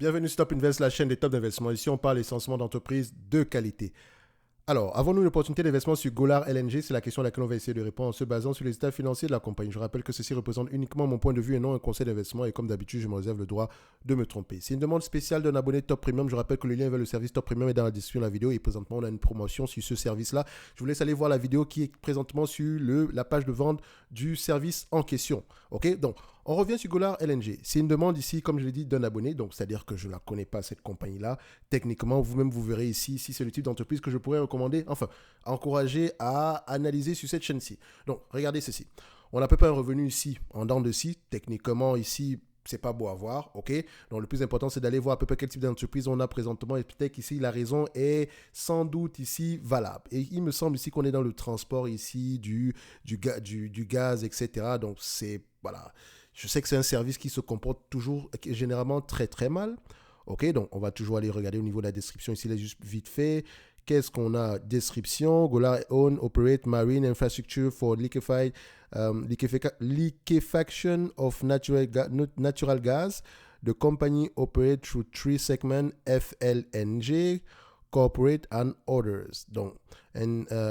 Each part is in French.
Bienvenue sur Top Invest, la chaîne des top d'investissement. Ici, on parle essentiellement d'entreprises de qualité. Alors, avons-nous une opportunité d'investissement sur Golar LNG? C'est la question à laquelle on va essayer de répondre en se basant sur les états financiers de la compagnie. Je rappelle que ceci représente uniquement mon point de vue et non un conseil d'investissement. Et comme d'habitude, je me réserve le droit de me tromper. C'est une demande spéciale d'un abonné Top Premium. Je rappelle que le lien vers le service Top Premium est dans la description de la vidéo. Et présentement, on a une promotion sur ce service-là. Je vous laisse aller voir la vidéo qui est présentement sur la page de vente du service en question. OK? Donc, on revient sur Golar LNG. C'est une demande ici, comme je l'ai dit, d'un abonné. Donc, c'est-à-dire que je ne la connais pas, cette compagnie-là. Techniquement, vous-même, vous verrez ici si c'est le type d'entreprise que je pourrais recommander, enfin, encourager à analyser sur cette chaîne-ci. Donc, regardez ceci. On a à peu près un revenu ici, en dents de scie. Techniquement, ici, c'est pas beau à voir, ok? Donc, le plus important, c'est d'aller voir à peu près quel type d'entreprise on a présentement. Et peut-être qu'ici, la raison est sans doute ici valable. Et il me semble ici qu'on est dans le transport ici du gaz, etc. Donc, c'est, voilà. Je sais que c'est un service qui se comporte toujours, généralement très très mal. Ok, donc on va toujours aller regarder au niveau de la description ici, là, juste vite fait. Qu'est-ce qu'on a? Description: Golar own, operate marine infrastructure for liquefaction of natural gas. The company operates through three segments: FLNG, corporate and others. Donc,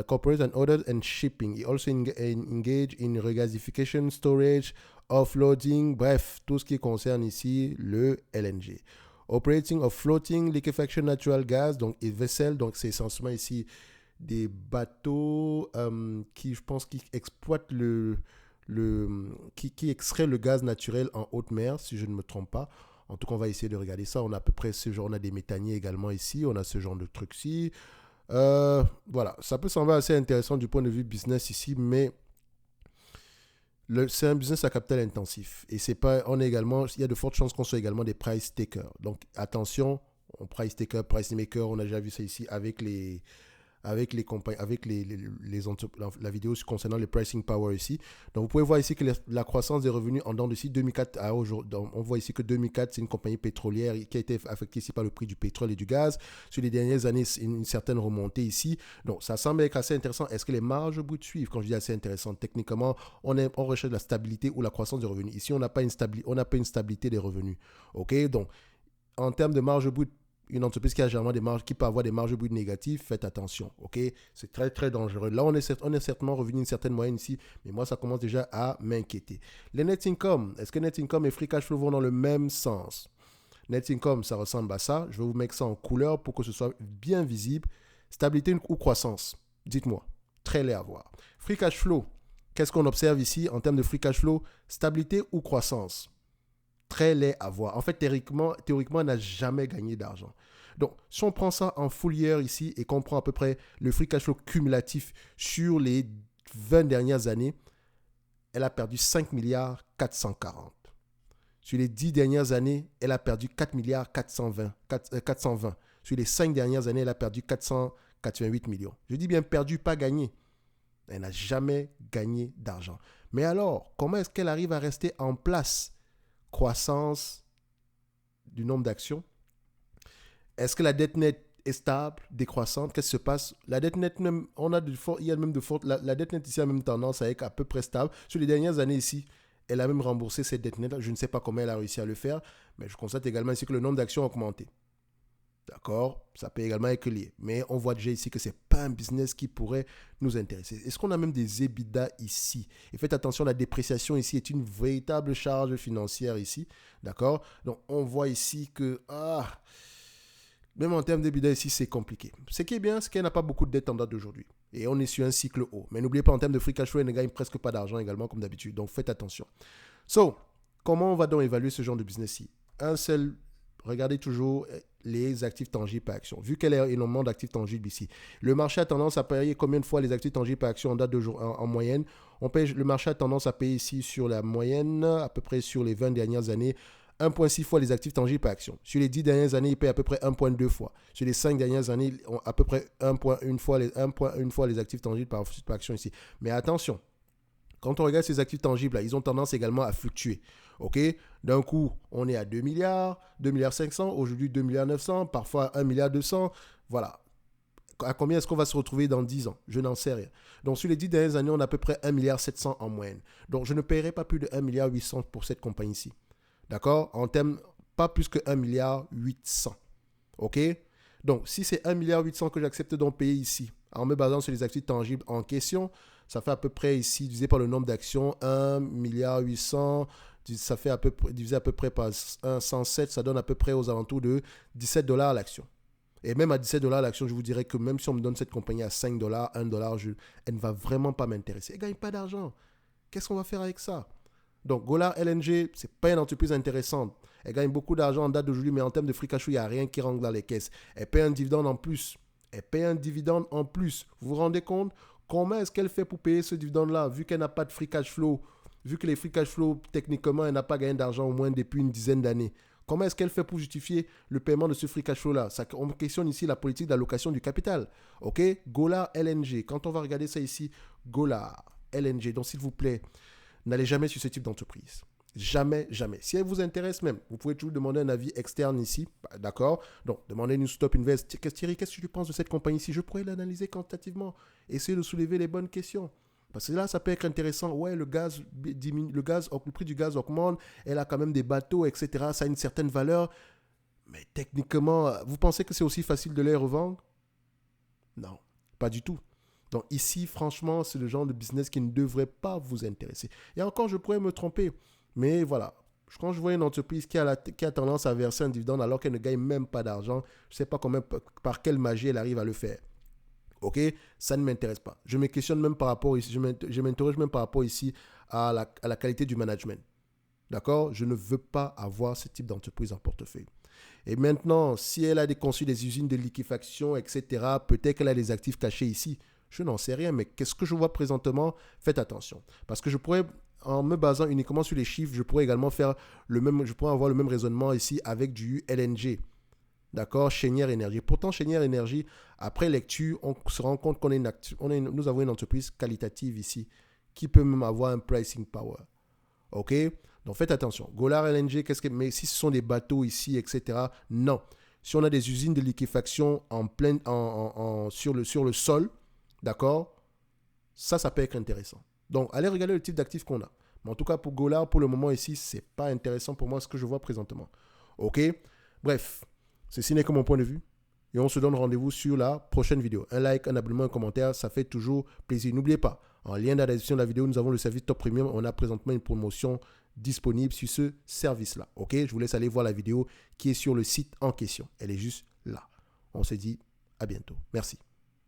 corporate and others and shipping. He also engage in regasification, storage, offloading, bref, tout ce qui concerne ici le LNG. Operating of floating liquefaction natural gas, donc et vessels, donc c'est essentiellement ici des bateaux qui, je pense, qui exploitent qui extrait le gaz naturel en haute mer, si je ne me trompe pas. En tout cas, on va essayer de regarder ça. On a à peu près ce genre, on a des méthaniers également ici, on a ce genre de trucs-ci. Voilà, ça peut sembler assez intéressant du point de vue business ici, mais c'est un business à capital intensif. Et c'est pas, on est également, il y a de fortes chances qu'on soit également des price takers. Donc attention, on price taker, price maker, on a déjà vu ça ici avec les compagnies, avec la vidéo concernant le pricing power ici. Donc, vous pouvez voir ici que la croissance des revenus en dents d'ici 2004 à aujourd'hui, on voit ici que 2004, c'est une compagnie pétrolière qui a été affectée ici par le prix du pétrole et du gaz. Sur les dernières années, c'est une certaine remontée ici. Donc, ça semble être assez intéressant. Est-ce que les marges brutes suivent? Quand je dis assez intéressant, techniquement, on recherche la stabilité ou la croissance des revenus. Ici, on n'a pas une stabilité des revenus. OK? Donc, en termes de marge brute, une entreprise qui a généralement des marges, qui peut avoir des marges brutes négatives, faites attention, ok? C'est très très dangereux. Là, on est certainement revenu une certaine moyenne ici, mais moi, ça commence déjà à m'inquiéter. Les net income, est-ce que net income et free cash flow vont dans le même sens? Net income, ça ressemble à ça. Je vais vous mettre ça en couleur pour que ce soit bien visible. Stabilité ou croissance? Dites-moi. Très laid à voir. Free cash flow, qu'est-ce qu'on observe ici en termes de free cash flow? Stabilité ou croissance? Très laid à voir. En fait, théoriquement, on n'a jamais gagné d'argent. Donc, si on prend ça en full year ici et qu'on prend à peu près le free cash flow cumulatif sur les 20 dernières années, elle a perdu 5 milliards 440. Sur les 10 dernières années, elle a perdu 4 milliards 420. Sur les 5 dernières années, elle a perdu 488 millions. Je dis bien perdu, pas gagné. Elle n'a jamais gagné d'argent. Mais alors, comment est-ce qu'elle arrive à rester en place? Croissance du nombre d'actions. Est-ce que la dette nette est stable, décroissante? Qu'est-ce qui se passe? La dette nette, il y a même de fortes. La dette nette ici a même tendance à être à peu près stable. Sur les dernières années ici, elle a même remboursé cette dette nette. Je ne sais pas comment elle a réussi à le faire, mais je constate également ici que le nombre d'actions a augmenté. D'accord? Ça peut également être lié. Mais on voit déjà ici que ce n'est pas un business qui pourrait nous intéresser. Est-ce qu'on a même des EBITDA ici? Et faites attention, la dépréciation ici est une véritable charge financière ici. D'accord? Donc, on voit ici que, même en termes d'EBITDA ici, c'est compliqué. Ce qui est bien, c'est qu'elle n'a pas beaucoup de dettes en date d'aujourd'hui. Et on est sur un cycle haut. Mais n'oubliez pas, en termes de free cash flow, elle ne gagne presque pas d'argent également, comme d'habitude. Donc, faites attention. So, comment on va donc évaluer ce genre de business-ci? Regardez toujours les actifs tangibles par action. Vu qu'elle est énormément d'actifs tangibles ici, le marché a tendance à payer combien de fois les actifs tangibles par action en date de jour, en moyenne? Le marché a tendance à payer ici sur la moyenne, à peu près sur les 20 dernières années, 1,6 fois les actifs tangibles par action. Sur les 10 dernières années, il paye à peu près 1,2 fois. Sur les 5 dernières années, à peu près 1,1 fois les actifs tangibles par action ici. Mais attention, quand on regarde ces actifs tangibles, là, ils ont tendance également à fluctuer. OK? D'un coup, on est à 2 milliards, 2 milliards 500, aujourd'hui 2 milliards 900, parfois 1 milliard 200. Voilà. À combien est-ce qu'on va se retrouver dans 10 ans? Je n'en sais rien. Donc, sur les 10 dernières années, on a à peu près 1 milliard 700 en moyenne. Donc, je ne paierai pas plus de 1 milliard 800 pour cette compagnie-ci. D'accord? En termes pas plus que 1,8 milliard. OK? Donc, si c'est 1,8 milliard que j'accepte d'en payer ici, en me basant sur les actifs tangibles en question, ça fait à peu près ici, divisé par le nombre d'actions, 1,8 milliard, ça fait divisé à peu près par 107, ça donne à peu près aux alentours de $17 l'action. Et même à $17 l'action, je vous dirais que même si on me donne cette compagnie à $5, $1, elle ne va vraiment pas m'intéresser. Elle ne gagne pas d'argent. Qu'est-ce qu'on va faire avec ça? Donc, Golar LNG, ce n'est pas une entreprise intéressante. Elle gagne beaucoup d'argent en date d'aujourd'hui, mais en termes de free cash flow, il n'y a rien qui rentre dans les caisses. Elle paie un dividende en plus. Vous vous rendez compte? Comment est-ce qu'elle fait pour payer ce dividende-là, vu qu'elle n'a pas de free cash flow, vu que les free cash flow, techniquement, elle n'a pas gagné d'argent au moins depuis une dizaine d'années? Comment est-ce qu'elle fait pour justifier le paiement de ce free cash flow-là? On questionne ici la politique d'allocation du capital. OK? Golar LNG. Quand on va regarder ça ici, Golar LNG. Donc, s'il vous plaît, n'allez jamais sur ce type d'entreprise. Jamais, jamais. Si elle vous intéresse même, vous pouvez toujours demander un avis externe ici. D'accord? Donc, demandez-nous Stop Invest. Thierry, qu'est-ce que tu penses de cette compagnie-ci? Je pourrais l'analyser quantitativement. Essayer de soulever les bonnes questions. Parce que là, ça peut être intéressant. Ouais, le prix du gaz augmente. Elle a quand même des bateaux, etc. Ça a une certaine valeur. Mais techniquement, vous pensez que c'est aussi facile de les revendre? Non, pas du tout. Donc ici, franchement, c'est le genre de business qui ne devrait pas vous intéresser. Et encore, je pourrais me tromper. Mais voilà, quand je vois une entreprise qui a tendance à verser un dividende alors qu'elle ne gagne même pas d'argent, je ne sais pas par quelle magie elle arrive à le faire. OK, ça ne m'intéresse pas. Je me questionne même par rapport ici, je m'interroge même par rapport ici à la qualité du management. D'accord? Je ne veux pas avoir ce type d'entreprise en portefeuille. Et maintenant, si elle a conçu des usines de liquéfaction, etc., peut-être qu'elle a des actifs cachés ici. Je n'en sais rien, mais qu'est-ce que je vois présentement? Faites attention. Parce que je pourrais, en me basant uniquement sur les chiffres, je pourrais également je pourrais avoir le même raisonnement ici avec du LNG. D'accord, Cheniere Énergie. Pourtant, Cheniere Énergie, après lecture, on se rend compte nous avons une entreprise qualitative ici qui peut même avoir un pricing power. OK? Donc, faites attention. Golar LNG, mais si ce sont des bateaux ici, etc., non. Si on a des usines de liquéfaction sur le sol, d'accord, ça peut être intéressant. Donc, allez regarder le type d'actifs qu'on a. Mais en tout cas, pour Golar, pour le moment ici, ce n'est pas intéressant pour moi ce que je vois présentement. OK? Bref. Ceci n'est que mon point de vue. Et on se donne rendez-vous sur la prochaine vidéo. Un like, un abonnement, un commentaire, ça fait toujours plaisir. N'oubliez pas, en lien dans la description de la vidéo, nous avons le service Top Premium. On a présentement une promotion disponible sur ce service-là. OK? Je vous laisse aller voir la vidéo qui est sur le site en question. Elle est juste là. On se dit à bientôt. Merci.